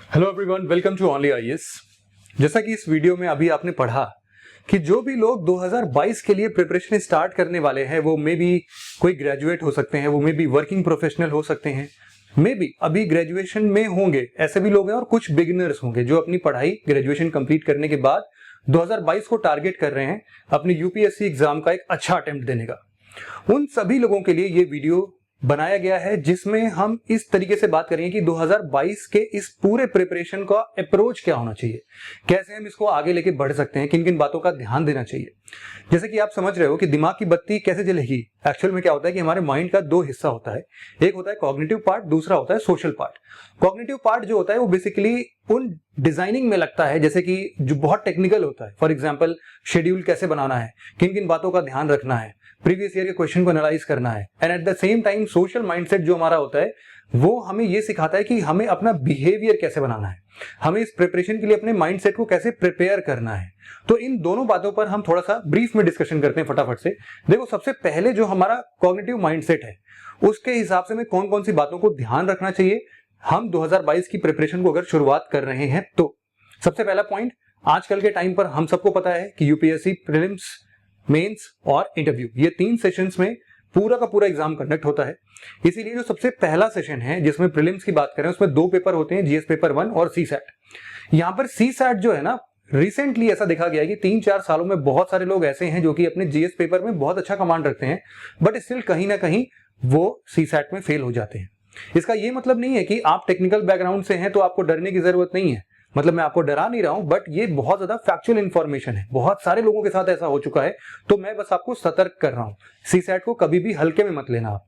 Hello everyone, welcome to only IAS. जैसा कि इस वीडियो में अभी आपने पढ़ा कि जो भी लोग 2022 के लिए प्रिपरेशन स्टार्ट करने वाले हैं, वो मे बी कोई ग्रेजुएट हो सकते हैं, वो मे बी वर्किंग प्रोफेशनल हो सकते हैं, मे बी अभी ग्रेजुएशन में होंगे, ऐसे भी लोग हैं, और कुछ बिगिनर्स होंगे जो अपनी पढ़ाई ग्रेजुएशन कंप्लीट करने के बाद 2022 को टारगेट कर रहे हैं अपनी यूपीएससी एग्जाम का एक अच्छा अटेम्प्ट देने का। उन सभी लोगों के लिए ये वीडियो बनाया गया है जिसमें हम इस तरीके से बात करेंगे कि 2022 के इस पूरे प्रिपरेशन का अप्रोच क्या होना चाहिए, कैसे हम इसको आगे लेके बढ़ सकते हैं, किन किन बातों का ध्यान देना चाहिए। जैसे कि आप समझ रहे हो कि दिमाग की बत्ती कैसे जलेगी। एक्चुअल में क्या होता है कि हमारे माइंड का दो हिस्सा होता है, एक होता है कॉग्निटिव पार्ट, दूसरा होता है सोशल पार्ट। कॉग्निटिव पार्ट जो होता है वो बेसिकली उन डिजाइनिंग में लगता है जैसे कि जो बहुत टेक्निकल होता है। फॉर एग्जांपल, शेड्यूल कैसे बनाना है, किन किन बातों का ध्यान रखना है, प्रीवियस ईयर के क्वेश्चन को एनालाइज करना है। And at the same time social mindset जो हमारा होता है वो हमें ये सिखाता है कि हमें अपना बिहेवियर कैसे बनाना है, हमें इस प्रिपरेशन के लिए अपने माइंडसेट को कैसे प्रिपेयर करना है। तो इन दोनों बातों पर हम थोड़ा सा ब्रीफ में डिस्कशन करते हैं फटाफट से। देखो, सबसे पहले जो हमारा कॉग्निटिव माइंडसेट है उसके हिसाब से हमें कौन कौन सी बातों को ध्यान रखना चाहिए हम 2022 की प्रिपरेशन को अगर शुरुआत कर रहे हैं तो। सबसे पहला पॉइंट, आजकल के टाइम पर हम सबको पता है कि यूपीएससी प्रीलिम्स, मेंस और इंटरव्यू, ये 3 सेशंस में पूरा का पूरा एग्जाम कंडक्ट होता है। इसीलिए जो सबसे पहला सेशन है जिसमें प्रीलिम्स की बात करें, उसमें 2 पेपर होते हैं, जीएस पेपर 1 और सीसैट। यहां पर सीसैट जो है ना, रिसेंटली ऐसा देखा गया है कि 3-4 सालों में बहुत सारे लोग ऐसे हैं जो कि अपने जीएस पेपर में बहुत अच्छा कमांड रखते हैं, बट स्टिल कहीं ना कहीं वो सीसैट में फेल हो जाते हैं। इसका ये मतलब नहीं है कि आप टेक्निकल बैकग्राउंड से हैं तो आपको डरने की जरूरत नहीं है, मतलब मैं आपको डरा नहीं रहा हूं, बट ये बहुत ज्यादा फैक्चुअल इंफॉर्मेशन है, बहुत सारे लोगों के साथ ऐसा हो चुका है, तो मैं बस आपको सतर्क कर रहा हूं। सीसैट को कभी भी हल्के में मत लेना, आप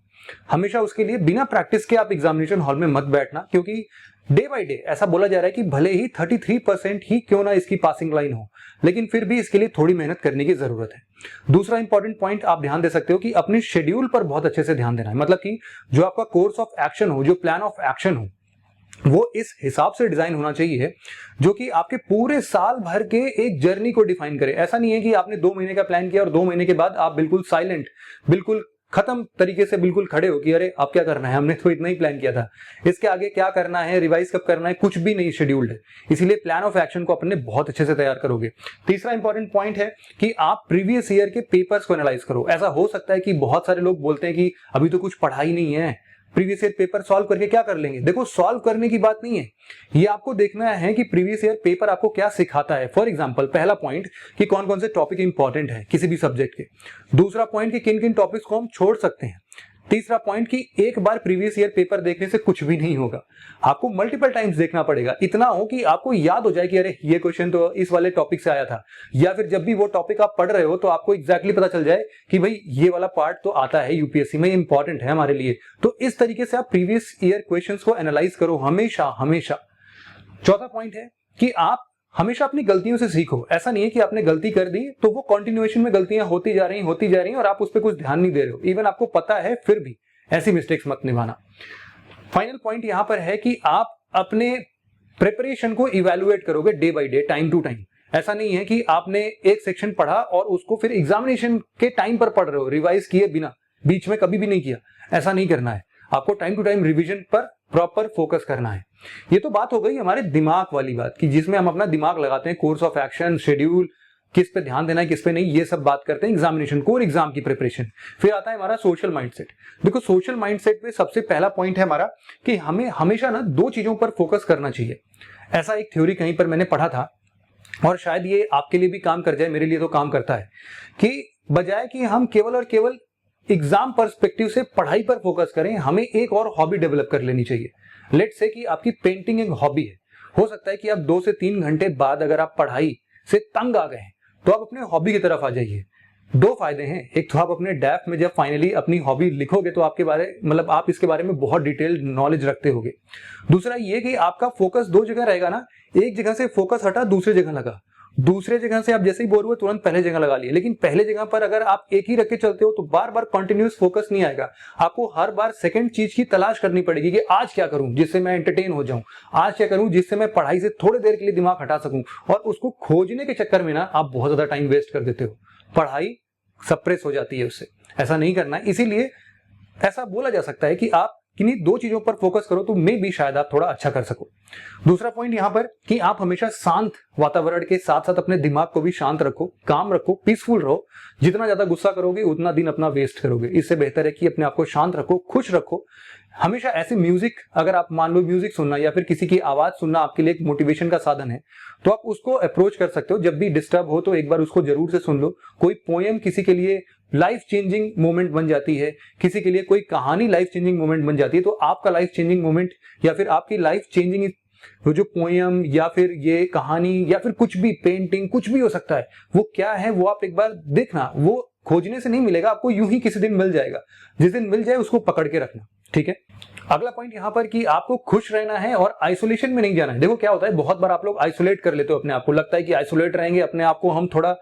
हमेशा उसके लिए बिना प्रैक्टिस के आप एग्जामिनेशन हॉल में मत बैठना, क्योंकि डे बाय डे ऐसा बोला जा रहा है कि भले ही 33% ही क्यों ना इसकी पासिंग लाइन हो, लेकिन फिर भी इसके लिए थोड़ी मेहनत करने की जरूरत है। दूसरा इंपॉर्टेंट पॉइंट आप ध्यान दे सकते हो कि अपने शेड्यूल पर बहुत अच्छे से ध्यान देना है, मतलब कि जो आपका कोर्स ऑफ एक्शन हो, जो प्लान ऑफ एक्शन हो, वो इस हिसाब से डिजाइन होना चाहिए जो कि आपके पूरे साल भर के एक जर्नी को डिफाइन करे। ऐसा नहीं है कि आपने 2 महीने का प्लान किया और 2 महीने के बाद आप बिल्कुल साइलेंट, बिल्कुल खत्म तरीके से बिल्कुल खड़े हो कि अरे अब क्या करना है, हमने तो इतना ही प्लान किया था, इसके आगे क्या करना है, रिवाइज कब करना है, कुछ भी नहीं शेड्यूल्ड है। इसीलिए प्लान ऑफ एक्शन को अपने बहुत अच्छे से तैयार करोगे। तीसरा इंपॉर्टेंट पॉइंट है कि आप प्रीवियस ईयर के पेपर्स को एनालाइज करो। ऐसा हो सकता है कि बहुत सारे लोग बोलते हैं कि अभी तो कुछ पढ़ा ही नहीं है, प्रीवियस ईयर पेपर सॉल्व करके क्या कर लेंगे। देखो, सॉल्व करने की बात नहीं है, ये आपको देखना है कि प्रीवियस ईयर पेपर आपको क्या सिखाता है। फॉर एग्जांपल, पहला पॉइंट कि कौन कौन से टॉपिक इंपॉर्टेंट है किसी भी सब्जेक्ट के। दूसरा पॉइंट कि किन किन टॉपिक्स को हम छोड़ सकते हैं। तीसरा पॉइंट कि एक बार प्रीवियस ईयर पेपर देखने से कुछ भी नहीं होगा, आपको मल्टीपल टाइम्स देखना पड़ेगा। इतना हो कि आपको याद हो जाए कि अरे ये क्वेश्चन तो इस वाले टॉपिक से आया था, या फिर जब भी वो टॉपिक आप पढ़ रहे हो तो आपको एग्जैक्टली पता चल जाए कि भाई ये वाला पार्ट तो आता है यूपीएससी में, इंपॉर्टेंट है हमारे लिए। तो इस तरीके से आप प्रीवियस ईयर क्वेश्चंस को एनालाइज करो हमेशा हमेशा। चौथा पॉइंट है कि आप हमेशा अपनी गलतियों से सीखो। ऐसा नहीं है कि आपने गलती कर दी तो वो कंटिन्यूएशन में गलतियां होती जा रही और आप उस पर कुछ ध्यान नहीं दे रहे हो, इवन आपको पता है फिर भी ऐसी मिस्टेक्स मत निभाना। फाइनल पॉइंट यहां पर है कि आप अपने प्रिपरेशन को इवैल्यूएट करोगे day by day, time to time. ऐसा नहीं है कि आपने एक सेक्शन पढ़ा और उसको फिर एग्जामिनेशन के टाइम पर पढ़ रहे हो, रिवाइज किए बिना, बीच में कभी भी नहीं किया। ऐसा नहीं करना है, आपको टाइम टू टाइम रिवीजन पर प्रॉपर फोकस करना है। ये तो बात हो गई हमारे दिमाग वाली बात की, जिसमें हम अपना दिमाग लगाते हैं, कोर्स ऑफ एक्शन, शेड्यूल, किस पे ध्यान देना है किस पे नहीं, ये सब बात करते हैं एग्जामिनेशन, कोर एग्जाम की प्रिपरेशन। फिर आता है हमारा सोशल माइंडसेट। देखो, सोशल माइंडसेट में सबसे पहला पॉइंट है हमारा कि हमें हमेशा ना 2 चीजों पर फोकस करना चाहिए। ऐसा एक थ्योरी कहीं पर मैंने पढ़ा था और शायद ये आपके लिए भी काम कर जाए, मेरे लिए तो काम करता है, कि बजाय कि हम केवल और केवल एग्जाम पर्सपेक्टिव से पढ़ाई पर फोकस करें, हमें एक और हॉबी डेवलप कर लेनी चाहिए। लेट्स से कि आपकी पेंटिंग एक हॉबी है, हो सकता है कि आप 2 से 3 घंटे बाद अगर आप पढ़ाई से तंग आ गए तो आप अपने हॉबी की तरफ आ जाइए। 2 फायदे हैं, एक तो आप अपने डैफ में जब फाइनली अपनी हॉबी लिखोगे तो आपके बारे मतलब आप इसके बारे में बहुत डिटेल्ड नॉलेज रखते होगे। दूसरा ये कि आपका फोकस 2 जगह रहेगा ना, एक जगह से फोकस हटा दूसरी जगह लगा, दूसरे जगह से आप जैसे ही बोर हुए तुरंत पहले जगह लगा लिए। लेकिन पहले जगह पर अगर आप एक ही रख के चलते हो तो बार बार कंटिन्यूअस फोकस नहीं आएगा, आपको हर बार सेकंड चीज की तलाश करनी पड़ेगी कि आज क्या करूं जिससे मैं एंटरटेन हो जाऊं, आज क्या करूं जिससे मैं पढ़ाई से थोड़ी देर के लिए दिमाग हटा सकूं। और उसको खोजने के चक्कर में ना आप बहुत ज्यादा टाइम वेस्ट कर देते हो, पढ़ाई सप्रेस हो जाती है उससे। ऐसा नहीं करना है। इसीलिए ऐसा बोला जा सकता है कि आप किन्हीं दो चीजों पर फोकस करो तो मे भी शायद आप थोड़ा अच्छा कर सको। दूसरा पॉइंट यहाँ पर कि आप हमेशा शांत वातावरण के साथ साथ अपने दिमाग को भी शांत रखो, काम रखो, पीसफुल रहो। जितना ज्यादा गुस्सा करोगे उतना दिन अपना वेस्ट करोगे। इससे बेहतर है कि अपने आप को शांत रखो, खुश रखो। हमेशा ऐसे म्यूजिक, अगर आप मान लो म्यूजिक सुनना या फिर किसी की आवाज सुनना आपके लिए एक मोटिवेशन का साधन है, तो आप उसको अप्रोच कर सकते हो। जब भी डिस्टर्ब हो तो एक बार उसको जरूर से सुन लो। कोई पोएम किसी के लिए लाइफ चेंजिंग मोमेंट बन जाती है, किसी के लिए कोई कहानी लाइफ चेंजिंग मोमेंट बन जाती है, तो आपका लाइफ चेंजिंग मोमेंट या फिर आपकी लाइफ चेंजिंग वो जो पोएम या फिर ये कहानी या फिर कुछ भी पेंटिंग, कुछ भी हो सकता है, वो क्या है वो आप एक बार देखना। वो खोजने से नहीं मिलेगा आपको, यूं ही किसी दिन मिल जाएगा। जिस दिन मिल जाए उसको पकड़ के रखना, ठीक है। अगला पॉइंट यहाँ पर कि आपको खुश रहना है और आइसोलेशन में नहीं जाना है। देखो क्या होता है, बहुत बार आप लोग आइसोलेट कर लेते हो अपने आप को, लगता है कि आइसोलेट रहेंगे, अपने आप को हम थोड़ा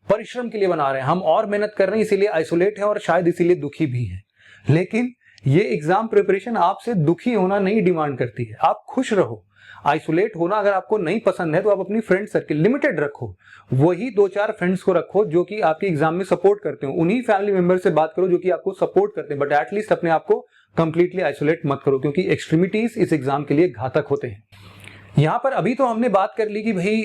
परिश्रम के लिए बना रहे हैं, हम और मेहनत कर रहे हैं इसीलिए आइसोलेट है और शायद इसीलिए दुखी भी है। लेकिन ये एग्जाम प्रिपरेशन आपसे दुखी होना नहीं डिमांड करती है, आप खुश रहो। आइसोलेट होना अगर आपको नहीं पसंद है तो आप अपनी फ्रेंड सर्किल लिमिटेड रखो, वही 2-4 फ्रेंड्स को रखो जो कि आपके एग्जाम में सपोर्ट करते हो। उन्हीं फैमिली मेंबर से बात करो जो कि आपको सपोर्ट करते हैं, बट एटलीस्ट अपने आप को कंप्लीटली आइसोलेट मत करो, क्योंकि एक्सट्रीमिटीज इस एग्जाम के लिए घातक होते हैं। यहां पर अभी तो हमने बात कर ली कि भाई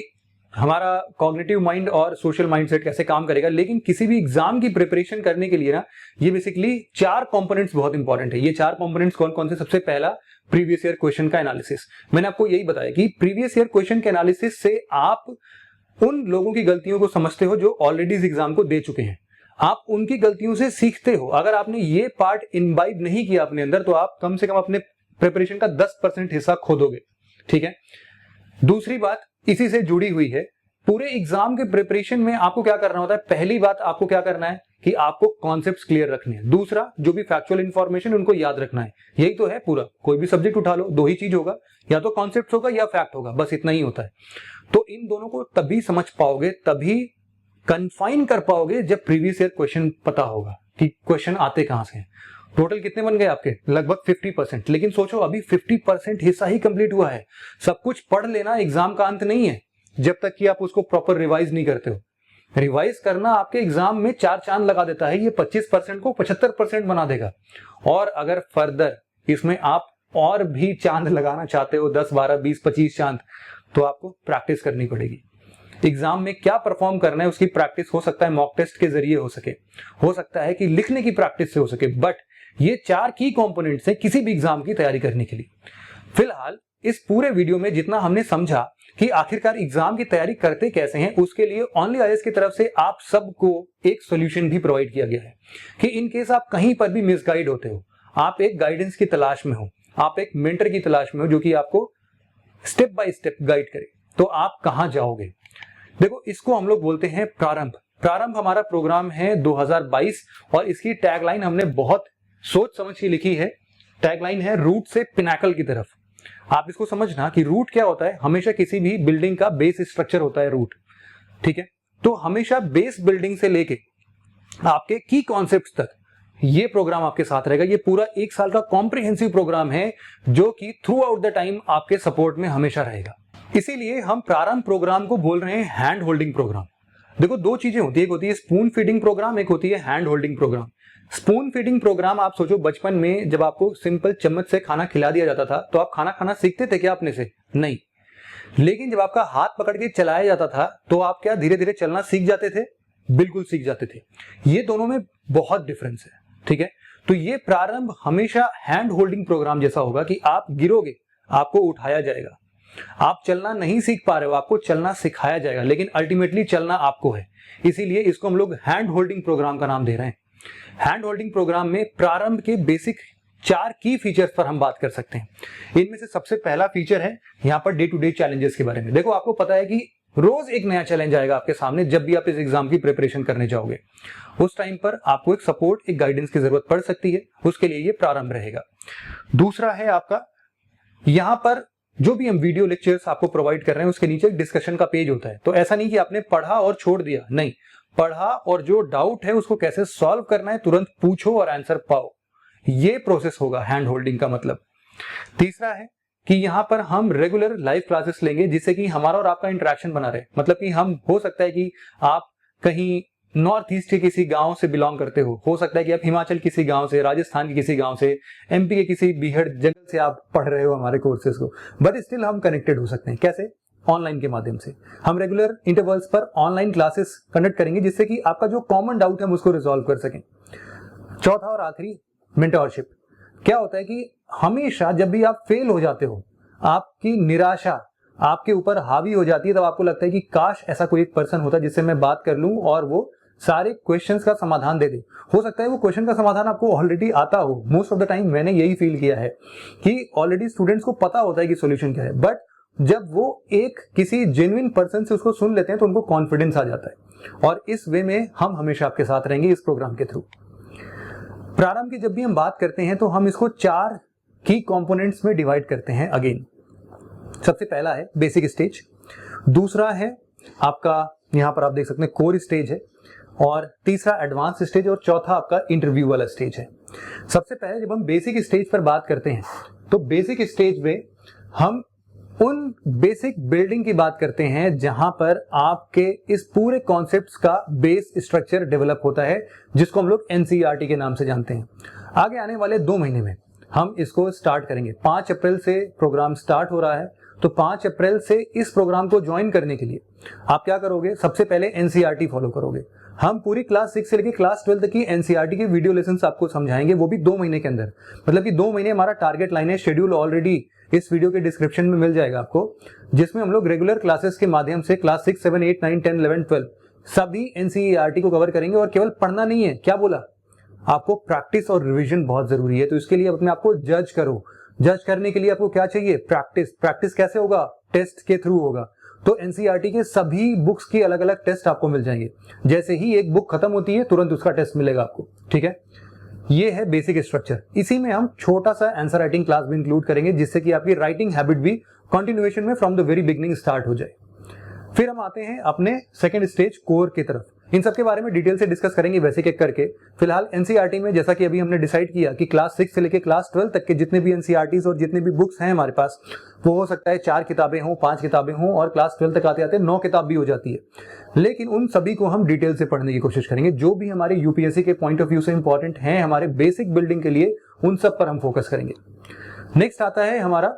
हमारा कॉग्निटिव माइंड और सोशल माइंडसेट कैसे काम करेगा, लेकिन किसी भी एग्जाम की प्रिपरेशन करने के लिए ना ये बेसिकली 4 कंपोनेंट्स बहुत इंपॉर्टेंट है। ये 4 कंपोनेंट्स कौन कौन से? सबसे पहला प्रीवियस ईयर क्वेश्चन का एनालिसिस। मैंने आपको यही बताया कि प्रीवियस ईयर क्वेश्चन के एनालिसिस से आप उन लोगों की गलतियों को समझते हो जो ऑलरेडी इस एग्जाम को दे चुके हैं, आप उनकी गलतियों से सीखते हो। अगर आपने ये पार्ट इनवाइब नहीं किया अपने अंदर तो आप कम से कम अपने प्रिपरेशन का 10% हिस्सा खो दोगे, ठीक है। दूसरी बात इसी से जुड़ी हुई है, पूरे एग्जाम के प्रिपरेशन में आपको क्या करना होता है? पहली बात आपको क्या करना है कि आपको कॉन्सेप्ट्स क्लियर रखने हैं। दूसरा, जो भी फैक्चुअल इंफॉर्मेशन उनको याद रखना है। यही तो है पूरा, कोई भी सब्जेक्ट उठा लो, दो ही चीज होगा, या तो कॉन्सेप्ट होगा या फैक्ट होगा, बस इतना ही होता है। तो इन दोनों को तभी समझ पाओगे, तभी कंफाइन कर पाओगे जब प्रीवियस ईयर क्वेश्चन पता होगा कि क्वेश्चन आते कहां से हैं। टोटल कितने बन गए आपके? लगभग 50%। लेकिन सोचो अभी 50% हिस्सा ही कंप्लीट हुआ है। सब कुछ पढ़ लेना एग्जाम का अंत नहीं है, जब तक कि आप उसको प्रॉपर रिवाइज नहीं करते हो। रिवाइज करना आपके एग्जाम में 4 चांद लगा देता है। ये 25% को 75% बना देगा। और अगर फर्दर इसमें आप और भी चांद लगाना चाहते हो, 10, 12, 20, 25 चांद, तो आपको प्रैक्टिस करनी पड़ेगी। एग्जाम में क्या परफॉर्म करना है उसकी प्रैक्टिस हो सकता है मॉक टेस्ट के जरिए हो सकता है कि लिखने की प्रैक्टिस से हो सके, बट ये 4 की कंपोनेंट्स हैं किसी भी एग्जाम की तैयारी करने के लिए। फिलहाल इस पूरे वीडियो में जितना हमने समझा कि आखिरकार एग्जाम की तैयारी करते कैसे हैं, उसके लिए ओनली आईएएस की तरफ से आप सबको एक सॉल्यूशन भी प्रोवाइड किया गया है कि इन केस आप कहीं पर भी मिसगाइड होते हो, आप एक गाइडेंस की तलाश में हो, आप एक मेंटर की तलाश में हो जो कि आपको स्टेप बाय स्टेप गाइड करे, तो आप कहां जाओगे? देखो, इसको हम लोग बोलते हैं प्रारंभ। प्रारंभ हमारा प्रोग्राम है 2022 और इसकी टैगलाइन हमने बहुत सोच समझ के लिखी है। टैगलाइन है रूट से पिनाकल की तरफ। आप इसको समझना कि रूट क्या होता है। हमेशा किसी भी बिल्डिंग का बेस स्ट्रक्चर होता है रूट, ठीक है। तो हमेशा बेस बिल्डिंग से लेके आपके की कॉन्सेप्ट्स तक ये प्रोग्राम आपके साथ रहेगा। ये पूरा 1 साल का कॉम्प्रिहेंसिव प्रोग्राम है जो कि थ्रू आउट द टाइम आपके सपोर्ट में हमेशा रहेगा। इसीलिए हम प्रारंभ प्रोग्राम को बोल रहे हैं हैंड होल्डिंग प्रोग्राम। देखो, 2 चीजें होती है, एक होती है स्पून फीडिंग प्रोग्राम, एक होती है hand holding program. Spoon feeding program आप सोचो, बचपन में जब आपको सिंपल चम्मच से खाना खिला दिया जाता था तो आप खाना खाना सीखते थे क्या अपने से? नहीं। लेकिन जब आपका हाथ पकड़ के चलाया जाता था तो आप क्या धीरे धीरे चलना सीख जाते थे? बिल्कुल सीख जाते थे। ये दोनों में बहुत डिफरेंस है, ठीक है। तो ये प्रारंभ हमेशा हैंड होल्डिंग प्रोग्राम जैसा होगा कि आप गिरोगे, आपको उठाया जाएगा। आप चलना नहीं सीख पा रहे हो, आपको चलना सिखाया जाएगा, लेकिन अल्टीमेटली चलना आपको है। इसीलिए इसको हम लोग हैंड होल्डिंग प्रोग्राम का नाम दे रहे हैं। हैंड होल्डिंग प्रोग्राम में प्रारंभ के बेसिक 4 की फीचर्स पर हम बात कर सकते हैं। इनमें से सबसे पहला फीचर है यहाँ per day to day challenges के बारे में। देखो, आपको पता है कि रोज एक नया चैलेंज आएगा आपके सामने जब भी आप इस एग्जाम की प्रिपरेशन करने जाओगे। उस टाइम पर आपको एक सपोर्ट, एक गाइडेंस की जरूरत पड़ सकती है, उसके लिए ये प्रारंभ रहेगा। दूसरा है आपका, यहां पर जो भी हम वीडियो लेक्चर्स आपको प्रोवाइड कर रहे हैं उसके नीचे एक डिस्कशन का पेज होता है। तो ऐसा नहीं कि आपने पढ़ा और छोड़ दिया, नहीं, पढ़ा और जो डाउट है उसको कैसे सॉल्व करना है तुरंत पूछो और आंसर पाओ, ये प्रोसेस होगा हैंड होल्डिंग का मतलब। तीसरा है कि यहां पर हम रेगुलर लाइव क्लासेस लेंगे जिससे कि हमारा और आपका इंटरेक्शन बना रहे। मतलब कि हम, हो सकता है कि आप कहीं नॉर्थ ईस्ट के किसी गांव से बिलोंग करते हो सकता है कि आप हिमाचल किसी गांव से, राजस्थान के किसी गांव से, एमपी के किसी बीहड़ जंगल से आप पढ़ रहे हो हमारे कोर्सेज को, बट स्टिल हम कनेक्टेड हो सकते हैं। कैसे? ऑनलाइन के माध्यम से। हम रेगुलर इंटरवल्स पर ऑनलाइन क्लासेस कंडक्ट करेंगे जिससे कि आपका जो कॉमन डाउट है हम उसको रिजॉल्व कर सकें। चौथा और आखिरी, मेंटरशिप। क्या होता है कि हमेशा जब भी आप फेल हो जाते हो, आपकी निराशा आपके ऊपर हावी हो जाती है, तब आपको लगता है कि काश ऐसा कोई एक पर्सन होता जिससे मैं बात कर लूं और वो सारे क्वेश्चंस का समाधान दे दे। हो सकता है वो क्वेश्चन का समाधान आपको ऑलरेडी आता हो। मोस्ट ऑफ द टाइम मैंने यही फील किया है कि ऑलरेडी स्टूडेंट्स को पता होता है कि सॉल्यूशन क्या है, बट जब वो एक किसी जेन्युइन पर्सन से उसको सुन लेते हैं तो उनको कॉन्फिडेंस आ जाता है। और इस वे में हम हमेशा आपके साथ रहेंगे इस प्रोग्राम के थ्रू। प्रारंभ की जब भी हम बात करते हैं तो हम इसको 4 की कंपोनेंट्स में डिवाइड करते हैं। अगेन, सबसे पहला है बेसिक स्टेज, दूसरा है आपका यहां पर आप देख सकते हैं कोर स्टेज है, और तीसरा एडवांस स्टेज, और चौथा आपका इंटरव्यू वाला स्टेज है। सबसे पहले जब हम बेसिक स्टेज पर बात करते हैं तो बेसिक स्टेज में हम उन बेसिक बिल्डिंग की बात करते हैं जहां पर आपके इस पूरे कॉन्सेप्ट्स का बेस स्ट्रक्चर डेवलप होता है, जिसको हम लोग एनसीईआरटी के नाम से जानते हैं। आगे आने वाले 2 महीने में हम इसको स्टार्ट करेंगे। 5 अप्रैल से प्रोग्राम स्टार्ट हो रहा है, तो 5 अप्रैल से इस प्रोग्राम को ज्वाइन करने के लिए आप क्या करोगे? सबसे पहले एनसीईआरटी फॉलो करोगे। हम पूरी क्लास 6 से लेकर क्लास 12 तक की एनसीईआरटी के वीडियो लेसन्स आपको समझाएंगे, वो भी 2 महीने के अंदर। मतलब कि 2 महीने हमारा टारगेट लाइन है। शेड्यूल ऑलरेडी इस वीडियो के डिस्क्रिप्शन में मिल जाएगा आपको, जिसमें हम लोग रेगुलर क्लासेस के माध्यम से क्लास 6, 7, 8, 9, 10, 11, 12 सभी एनसीईआरटी को कवर करेंगे। और केवल पढ़ना नहीं है, क्या बोला? आपको प्रैक्टिस और रिवीजन बहुत जरूरी है। तो इसके लिए अपने आप को जज करो। जज करने के लिए आपको क्या चाहिए? प्रैक्टिस। प्रैक्टिस कैसे होगा? टेस्ट के थ्रू होगा। तो एनसीईआरटी के सभी बुक्स की अलग अलग टेस्ट आपको मिल जाएंगे। जैसे ही एक बुक खत्म होती है तुरंत उसका टेस्ट मिलेगा आपको। ठीक है, ये है बेसिक स्ट्रक्चर। इसी में हम छोटा सा आंसर राइटिंग क्लास भी इंक्लूड करेंगे, जिससे कि आपकी राइटिंग हैबिट भी कंटिन्यूएशन में from the very beginning start हो जाए। फिर हम आते हैं अपने सेकंड स्टेज कोर की तरफ। इन सब के बारे में डिटेल से डिस्कस करेंगे बेसिक एक करके। फिलहाल एनसीईआरटी में जैसा कि अभी हमने डिसाइड किया कि क्लास 6 से लेकर क्लास 12 तक के जितने भी एनसीईआरटीज और जितने भी बुक्स हैं हमारे पास, वो हो सकता है 4 किताबें हों, 5 किताबें हों, और क्लास 12 तक आते आते 9 किताब भी हो जाती है। लेकिन उन सभी को हम डिटेल से पढ़ने की कोशिश करेंगे। जो भी हमारे यूपीएससी के पॉइंट ऑफ व्यू से इंपॉर्टेंट हैं हमारे बेसिक बिल्डिंग के लिए, उन सब पर हम फोकस करेंगे। नेक्स्ट आता है हमारा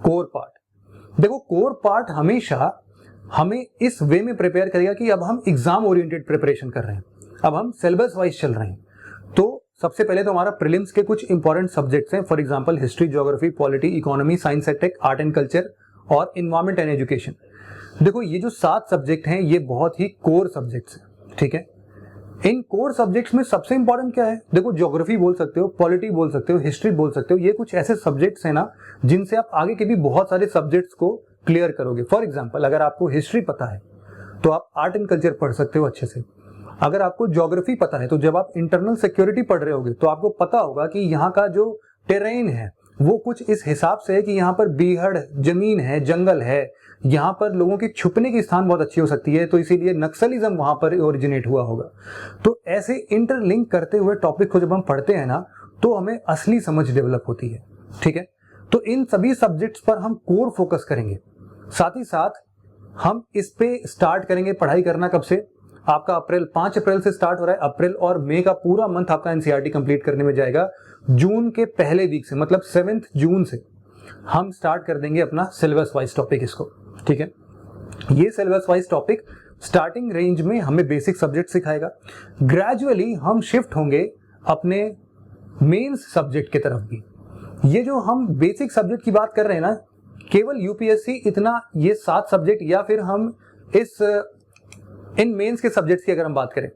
कोर पार्ट। देखो, कोर पार्ट हमेशा हमें इस वे में प्रिपेयर करेगा कि अब हम एग्जाम ओरिएंटेड प्रिपरेशन कर रहे हैं, अब हम सिलेबस वाइज चल रहे हैं। तो सबसे पहले तो हमारा प्रीलिम्स के कुछ इंपॉर्टेंट सब्जेक्ट्स हैं, for example history, geography, polity, economy, science and tech, art and culture और एनवायरमेंट एंड एजुकेशन। देखो, ये जो 7 सब्जेक्ट हैं ये बहुत ही कोर सब्जेक्ट्स हैं। ठीक है, इन कोर सब्जेक्ट्स में सबसे इंपॉर्टेंट क्या है? देखो, ज्योग्राफी बोल सकते हो, पॉलिटी बोल सकते हो, हिस्ट्री बोल सकते हो। ये कुछ ऐसे सब्जेक्ट्स हैं ना जिनसे आप आगे के भी बहुत सारे सब्जेक्ट्स को क्लियर करोगे। फॉर एग्जाम्पल, अगर आपको हिस्ट्री पता है तो आप आर्ट एंड कल्चर पढ़ सकते हो अच्छे से। अगर आपको ज्योग्राफी पता है तो जब आप इंटरनल सिक्योरिटी पढ़ रहे होगे तो आपको पता होगा कि यहाँ का जो टेरेन है वो कुछ इस हिसाब से है कि यहाँ पर बीहड़ जमीन है, जंगल है, यहाँ पर लोगों की छुपने की स्थान बहुत अच्छी हो सकती है, तो इसीलिए नक्सलिज्म वहां पर ओरिजिनेट हुआ होगा। तो ऐसे इंटरलिंक करते हुए टॉपिक को जब हम पढ़ते हैं ना तो हमें असली समझ डेवलप होती है। ठीक है, तो इन सभी सब्जेक्ट्स पर हम कोर फोकस करेंगे। साथ ही साथ हम इस पे स्टार्ट करेंगे पढ़ाई करना कब से? आपका 5 अप्रैल से स्टार्ट हो रहा है। अप्रैल और मई का पूरा मंथ आपका एनसीईआरटी कंप्लीट करने में जाएगा। जून के पहले वीक से, मतलब 7 जून से हम स्टार्ट कर देंगे अपना सिलेबस वाइज टॉपिक इसको। ठीक है, ये syllabus wise topic starting range में हमें बेसिक सब्जेक्ट सिखाएगा। ग्रेजुअली हम शिफ्ट होंगे अपने मेंस सब्जेक्ट की तरफ भी। ये जो हम बेसिक सब्जेक्ट की बात कर रहे हैं ना, केवल यूपीएससी इतना ये 7 सब्जेक्ट, या फिर हम इन मेंस के सब्जेक्ट्स की अगर हम बात करें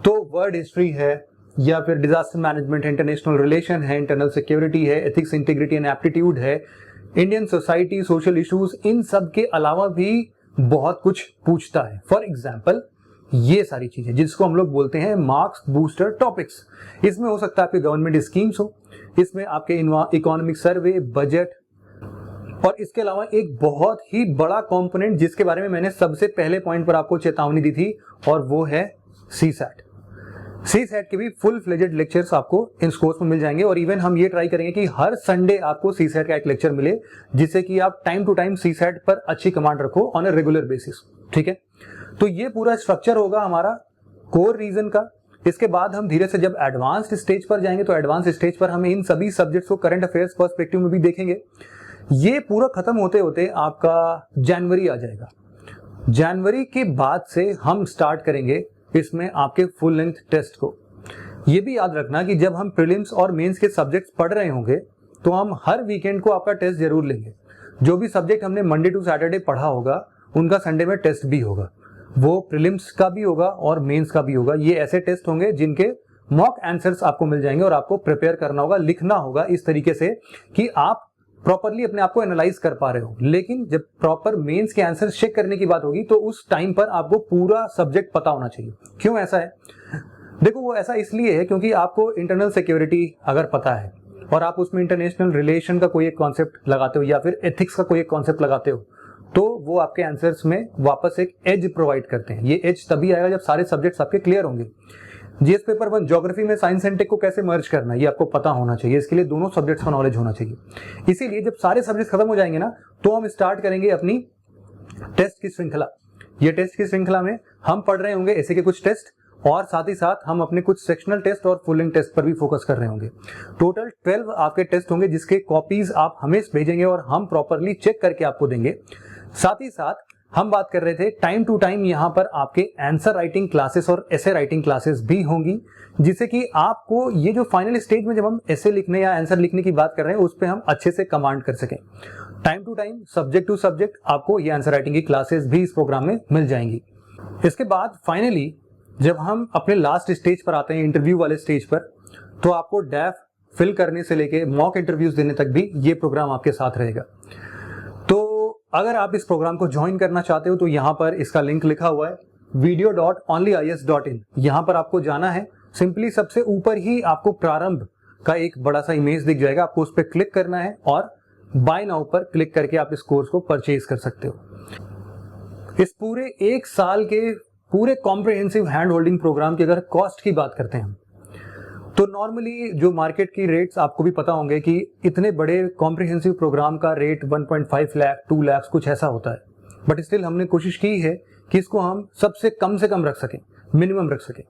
तो वर्ल्ड हिस्ट्री है, या फिर डिजास्टर मैनेजमेंट है, इंटरनेशनल रिलेशन है, इंटरनल सिक्योरिटी है, एथिक्स, इंटीग्रिटी एंड एप्टीट्यूड है, इंडियन सोसाइटी, सोशल इश्यूज, इन सब के अलावा भी बहुत कुछ पूछता है। फॉर एग्जाम्पल, ये सारी चीजें जिसको हम लोग बोलते हैं मार्क्स बूस्टर टॉपिक्स। इसमें हो सकता है आपके गवर्नमेंट स्कीम्स हो, इसमें आपके इकोनॉमिक सर्वे, बजट, और इसके अलावा एक बहुत ही बड़ा कंपोनेंट जिसके बारे में मैंने सबसे पहले पॉइंट पर आपको चेतावनी दी थी, और वो है सीसैट। सीसैट के भी फुल फ्लेजेड लेक्चर्स आपको इन कोर्स में मिल जाएंगे। और इवन हम ये ट्राई करेंगे कि हर संडे आपको सीसैट का एक लेक्चर मिले, जिससे कि आप टाइम टू टाइम सीसैट पर अच्छी कमांड रखो ऑन अ रेगुलर बेसिस। ठीक है, तो ये पूरा स्ट्रक्चर होगा हमारा कोर रीजन का। इसके बाद हम धीरे से जब एडवांस्ड स्टेज पर जाएंगे तो एडवांस स्टेज पर हम इन सभी सब्जेक्ट्स को करंट अफेयर्स पर्सपेक्टिव में भी देखेंगे। ये पूरा खत्म होते होते आपका जनवरी आ जाएगा। जनवरी के बाद से हम स्टार्ट करेंगे इसमें आपके फुल लेंथ टेस्ट को। ये भी याद रखना कि जब हम प्रीलिम्स और मेंस के सब्जेक्ट्स पढ़ रहे होंगे तो हम हर वीकेंड को आपका टेस्ट जरूर लेंगे। जो भी सब्जेक्ट हमने मंडे टू सैटरडे पढ़ा होगा उनका संडे में टेस्ट भी होगा, वो प्रीलिम्स का भी होगा और मेंस का भी होगा। ये ऐसे टेस्ट होंगे जिनके मॉक आंसर्स आपको मिल जाएंगे और आपको प्रिपेयर करना होगा, लिखना होगा इस तरीके से कि आप प्रॉपरली अपने आप को एनालाइज कर पा रहे हो। लेकिन जब प्रॉपर मेंस के आंसर चेक करने की बात होगी तो उस टाइम पर आपको पूरा सब्जेक्ट पता होना चाहिए। क्यों ऐसा है? देखो, वो ऐसा इसलिए है क्योंकि आपको इंटरनल सिक्योरिटी अगर पता है और आप उसमें इंटरनेशनल रिलेशन का कोई एक कॉन्सेप्ट लगाते हो या फिर एथिक्स का कोई एक कॉन्सेप्ट लगाते हो तो वो आपके आंसर्स में वापस एक एज प्रोवाइड करते हैं। ये एज तभी आएगा जब सारे सब्जेक्ट्स आपके क्लियर होंगे। जीएस पेपर 1 ज्योग्राफी में साइंस एंड टेक को कैसे मर्ज करना है ये आपको पता होना चाहिए। इसके लिए दोनों सब्जेक्ट्स का नॉलेज होना चाहिए। इसीलिए जब सारे सब्जेक्ट्स खत्म हो जाएंगे ना तो हम स्टार्ट करेंगे अपनी टेस्ट की श्रृंखला। ये टेस्ट की श्रृंखला में हम पढ़ रहे होंगे ऐसे के कुछ टेस्ट और साथ ही साथ हम अपने कुछ सेक्शनल टेस्ट और फुल लेंथ टेस्ट पर भी फोकस कर रहे होंगे। टोटल 12 आपके टेस्ट होंगे जिसके कॉपीज आप हमें भेजेंगे और हम प्रॉपरली चेक करके आपको देंगे। साथ ही साथ हम बात कर रहे थे टाइम टू टाइम यहाँ पर आपके आंसर राइटिंग क्लासेस और एसे राइटिंग क्लासेस भी होंगी, जिससे कि आपको ये जो फाइनल स्टेज में जब हम एसे लिखने या आंसर लिखने की बात कर रहे हैं उस पर हम अच्छे से कमांड कर सकें। Time to time subject to subject आपको ये आंसर राइटिंग की क्लासेस भी इस प्रोग्राम में मिल जाएंगी। इसके बाद फाइनली जब हम अपने लास्ट स्टेज पर आते हैं, इंटरव्यू वाले स्टेज पर, तो आपको डैफ फिल करने से लेके मॉक इंटरव्यूज देने तक भी ये प्रोग्राम आपके साथ रहेगा। तो अगर आप इस प्रोग्राम को ज्वाइन करना चाहते हो तो यहाँ पर इसका लिंक लिखा हुआ है video.onlyis.in। यहाँ पर आपको जाना है। सिंपली सबसे ऊपर ही आपको प्रारंभ का एक बड़ा सा इमेज दिख जाएगा, आपको उस पर क्लिक करना है और बाय नाउ पर क्लिक करके आप इस कोर्स को परचेज कर सकते हो। इस पूरे 1 साल के पूरे कॉम्प्रिहेंसिव हैंड होल्डिंग प्रोग्राम की अगर कॉस्ट की बात करते हैं तो नॉर्मली जो मार्केट की रेट्स आपको भी पता होंगे कि इतने बड़े कॉम्प्रिहेंसिव प्रोग्राम का रेट 1.5 लाख 2 लाख कुछ ऐसा होता है। बट स्टिल हमने कोशिश की है कि इसको हम सबसे कम से कम रख सकें, मिनिमम रख सकें।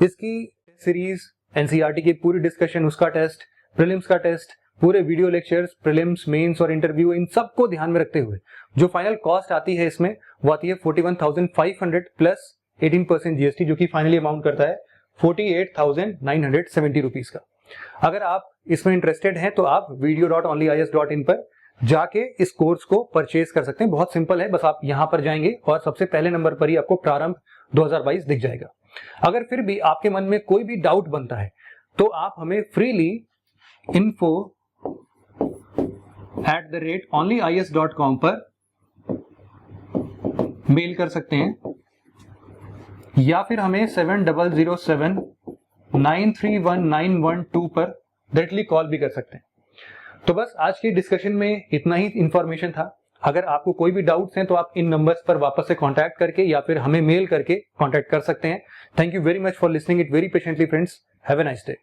इसकी सीरीज, एनसीईआरटी की पूरी डिस्कशन, उसका टेस्ट, प्रीलिम्स का टेस्ट, पूरे वीडियो लेक्चर्स, प्रीलिम्स, मेंस और इंटरव्यू, इन सबको ध्यान में रखते हुए जो फाइनल कॉस्ट आती है इसमें वो आती है 41,500 प्लस 18% जीएसटी, जो कि फाइनली अमाउंट करता है 48,970 रुपीज का। अगर आप इसमें इंटरेस्टेड हैं तो आप video.onlyis.in पर जाके इस कोर्स को परचेज कर सकते हैं। बहुत सिंपल है, बस आप यहां पर जाएंगे और सबसे पहले नंबर पर ही आपको प्रारंभ 2022 दिख जाएगा। अगर फिर भी आपके मन में कोई भी डाउट बनता है तो आप हमें फ्रीली info@onlyis.com पर मेल कर सकते हैं या फिर हमें 7007931912 पर डायरेक्टली कॉल भी कर सकते हैं। तो बस आज की डिस्कशन में इतना ही इंफॉर्मेशन था। अगर आपको कोई भी डाउट्स हैं तो आप इन नंबर्स पर वापस से कांटेक्ट करके या फिर हमें मेल करके कांटेक्ट कर सकते हैं। Thank you very much for listening it very patiently friends. Have a nice day.